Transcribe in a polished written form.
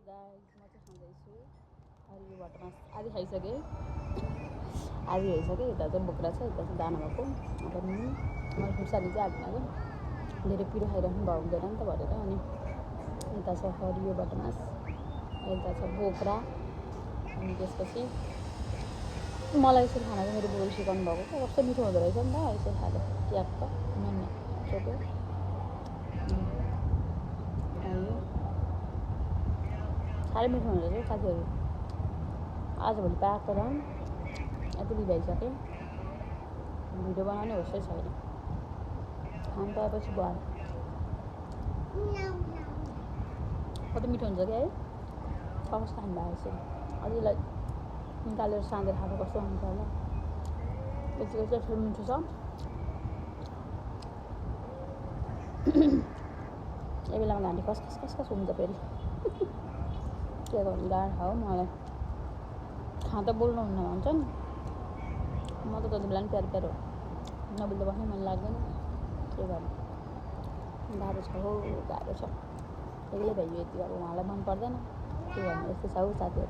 Guys म चाहिँ खाँदैछु हरियो भटमास आधी खाइसकेँ आधी खाइसकेँ यता चाहिँ बोक्रा छ यता चाहिँ दाना भएको अब मैले खुर्सानी चाहिँ हाल्दिनँ कि धेरै पिरो खाइराख्नु भयो हुँदैन नि त भनेर अनि यता छ हरियो भटमास यता छ बोक्रा अनि त्यसपछि मलाई यसरी खाना चाहिँ मेरो बुबाले सिकाउनु भएको क्या कस्तो मिठो हुँदो रहेछ नि त यसरी खाँदा ट्याक्क नुन छोप्यो साह्रै मिठो हुँदो रहेछ साथीहरू आजभोलि पाएको र यति बिगाइसकेँ भिडियो बनाउने होसै छैन खानु पाएपछि भयो कति मिठो हुन्छ क्या है कस्तो खानु भएको यसरी अझैलाई निकालेर साँधेर खाएको कस्तो हुन्छ होला यतिको चाहिँ यस्तो मिठो छ यो बेलामा घाँटी खस हुन्छ फेरि के गर्नु गाह्रो खाऊ मलाई खाँदा बोल्नुहुन्न भन्छन् म त जति बेला पनि प्यारो नबोल्दा बस्नै मन लाग्दैन के गर्नु गाह्रो छ हो गाह्रो छ एक्लै भइयो यति अब उहाँलाई मन पर्दैन के गर्नु यस्तो छ हौ साथीहरू।